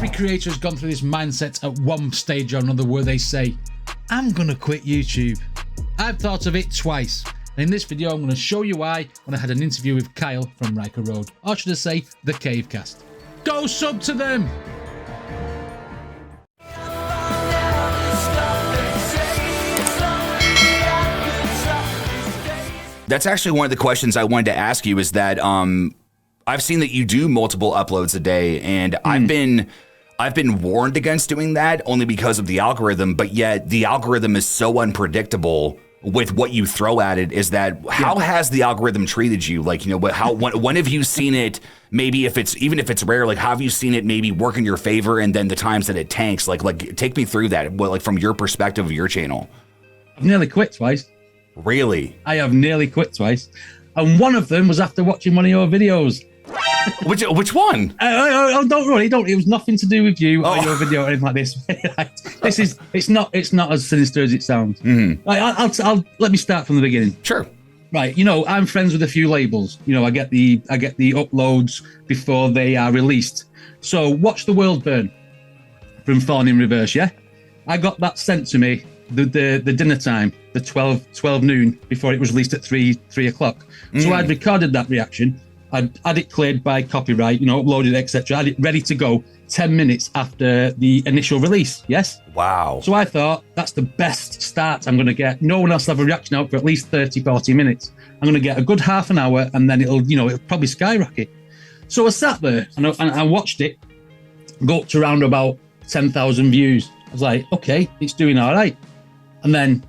Every creator has gone through this mindset at one stage or another where they say, I'm gonna quit YouTube. I've thought of it twice. And in this video, I'm gonna show you why when I had an interview with Kyle from Riker Road, or should I say, The Cavecast. Go sub to them! That's actually one of the questions I wanted to ask you is that I've seen that you do multiple uploads a day, and I've been warned against doing that only because of the algorithm, but yet the algorithm is so unpredictable with what you throw at it. Is that how has the algorithm treated you? Like, you know, when have you seen it, maybe if it's rare, like how have you seen it maybe work in your favor, and then the times that it tanks, like take me through that, like from your perspective of your channel. I've nearly quit twice. Really? I have nearly quit twice. And one of them was after watching one of your videos. Which one? Oh, don't worry, don't. It was nothing to do with you or your video or anything like this. It's not as sinister as it sounds. Mm-hmm. I'll let me start from the beginning. Sure. Right, you know, I'm friends with a few labels. You know, I get the uploads before they are released. So Watch the World Burn from Falling in Reverse, yeah? I got that sent to me the dinner time, the 12 noon, before it was released at 3 o'clock. So I'd recorded that reaction. I'd had it cleared by copyright, you know, uploaded, etc. I had it ready to go 10 minutes after the initial release, yes? Wow. So I thought, that's the best start I'm going to get. No one else will have a reaction out for at least 30, 40 minutes. I'm going to get a good half an hour, and then it'll probably skyrocket. So I sat there, and I watched it go up to around about 10,000 views. I was like, okay, it's doing all right. And then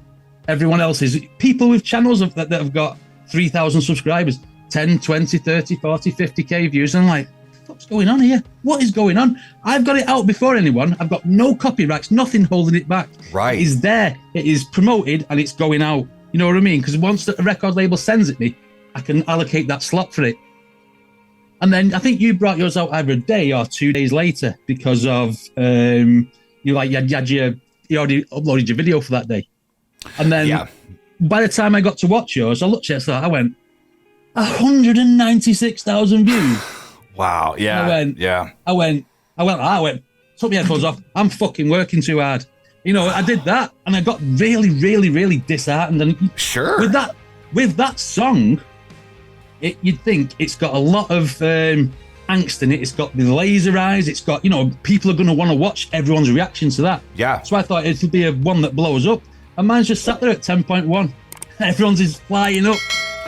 everyone else is, people with channels that have got 3,000 subscribers, 10, 20, 30, 40, 50k views. And I'm like, what's going on here? What is going on? I've got it out before anyone. I've got no copyrights, nothing holding it back. Right. It is there. It is promoted and it's going out. You know what I mean? Because once the record label sends it me, I can allocate that slot for it. And then I think you brought yours out either a day or 2 days later because of, you already uploaded your video for that day. And then by the time I got to watch yours, I looked at it and I went, 196,000 views. Wow. Yeah. I went, took my headphones off. I'm fucking working too hard. You know, I did that and I got really, really, really disheartened. And sure. With that song, you'd think it's got a lot of angst in it. It's got the laser eyes. It's got, people are going to want to watch everyone's reaction to that. Yeah. So I thought it would be a one that blows up. And mine's just sat there at 10.1. Everyone's is flying up.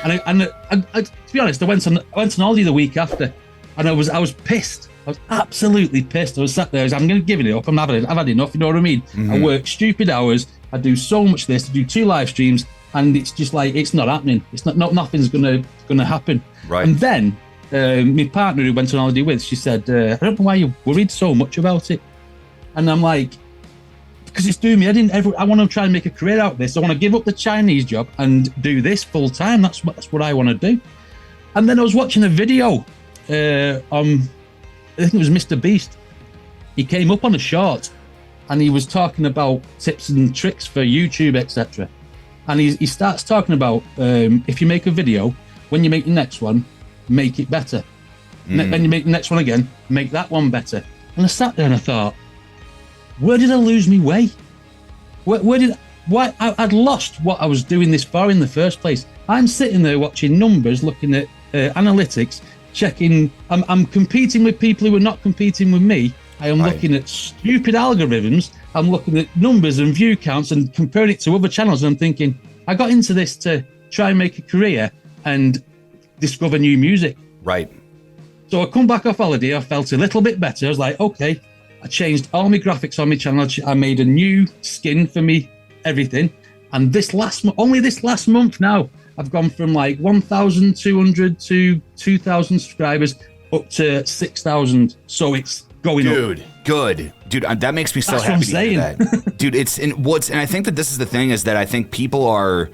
And to be honest, I went on holiday the week after, and I was pissed. I was absolutely pissed. I was sat there. I'm going to give it up. I've had enough. You know what I mean? Mm-hmm. I work stupid hours. I do so much this. I do 2 live streams, and it's just like it's not happening. It's nothing's gonna happen. Right. And then my partner who went on holiday with, she said, I don't know why you're worried so much about it. And I'm like, because it's doing me. I want to try and make a career out of this. I want to give up the Chinese job and do this full time. That's what I want to do. And then I was watching a video on, I think it was Mr. Beast. He came up on a short and he was talking about tips and tricks for YouTube, etc. And he starts talking about if you make a video, when you make the next one, make it better. Then you make the next one again, make that one better. And I sat there and I thought, where did I lose me way? I'd lost what I was doing this for in the first place. I'm sitting there watching numbers, looking at analytics, checking. I'm competing with people who are not competing with me. I am looking at stupid algorithms. I'm looking at numbers and view counts and comparing it to other channels. And I'm thinking, I got into this to try and make a career and discover new music. Right. So I come back off holiday. I felt a little bit better. I was like, okay. I changed all my graphics on my channel. I made a new skin for me, everything. And only this last month now, I've gone from like 1,200 to 2,000 subscribers up to 6,000. So it's going up. Dude, that makes me so happy to hear that. Dude, and I think that this is the thing, is that I think people are,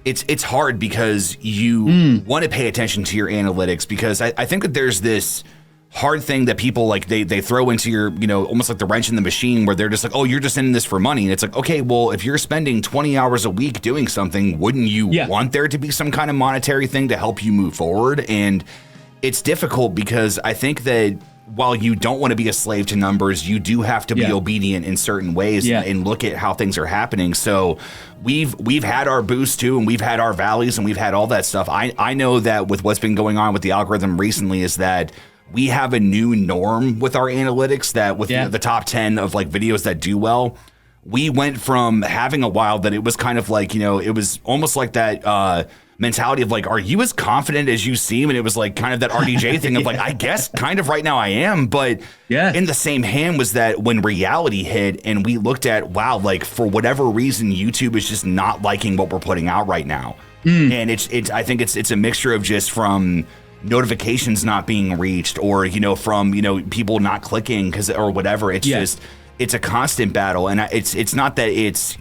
it's hard because you want to pay attention to your analytics, because I think that there's this hard thing that people like they throw into your, almost like the wrench in the machine, where they're just like, oh, you're just in this for money. And it's like, okay, well, if you're spending 20 hours a week doing something, wouldn't you want there to be some kind of monetary thing to help you move forward? And it's difficult because I think that while you don't want to be a slave to numbers, you do have to be obedient in certain ways and look at how things are happening. So we've had our boosts too, and we've had our valleys, and we've had all that stuff. I know that with what's been going on with the algorithm recently is that we have a new norm with our analytics that with the top 10 of like videos that do well, we went from having a while that it was kind of like, it was almost like that mentality of like, are you as confident as you seem? And it was like kind of that RDJ thing of like, I guess kind of right now I am. But in the same hand was that when reality hit and we looked at, wow, like for whatever reason, YouTube is just not liking what we're putting out right now. And I think it's a mixture of just from notifications not being reached or, from, people not clicking or whatever. It's just, it's a constant battle. And it's not that it's,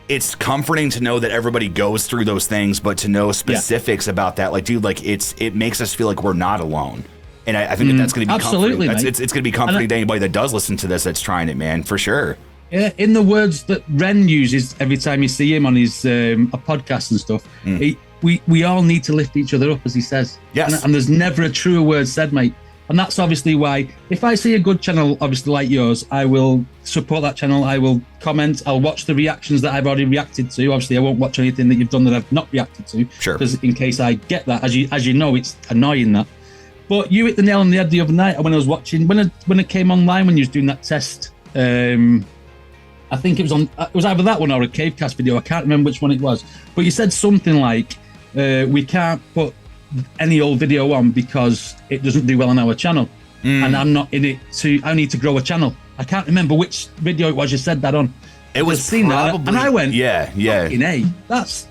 it's comforting to know that everybody goes through those things, but to know specifics about that, like, dude, like it makes us feel like we're not alone. And I think that's going to be absolutely comforting. It's going to be comforting to anybody that does listen to this, that's trying it, man, for sure. Yeah, in the words that Ren uses every time you see him on his a podcast and stuff, we all need to lift each other up, as he says. Yes. And there's never a truer word said, mate. And that's obviously why, if I see a good channel, obviously like yours, I will support that channel. I will comment. I'll watch the reactions that I've already reacted to. Obviously, I won't watch anything that you've done that I've not reacted to. Sure. Because in case I get that, as you know, it's annoying that. But you hit the nail on the head the other night when I was watching, when it came online, when you was doing that test. I think it was either that one or a Cavecast video. I can't remember which one it was. But you said something like, we can't put any old video on because it doesn't do well on our channel, and I'm not in it I need to grow a channel. I can't remember which video it was you said that on. It was seen probably, that, and I went, yeah, that's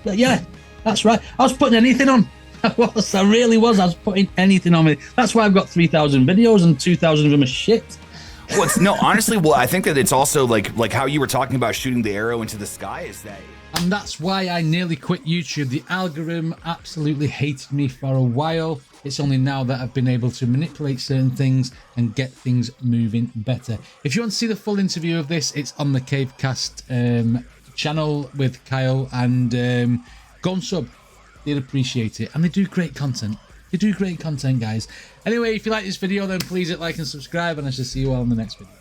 right. I was putting anything on. I really was. I was putting anything on me. That's why I've got 3,000 videos and 2,000 of them are shit. Well, honestly, I think that it's also like how you were talking about shooting the arrow into the sky is that. And that's why I nearly quit YouTube. The algorithm absolutely hated me for a while. It's only now that I've been able to manipulate certain things and get things moving better. If you want to see the full interview of this, it's on the Cavecast channel with Kyle, and go and sub. They'd appreciate it. And they do great content. They do great content, guys. Anyway, if you like this video, then please hit like and subscribe, and I shall see you all in the next video.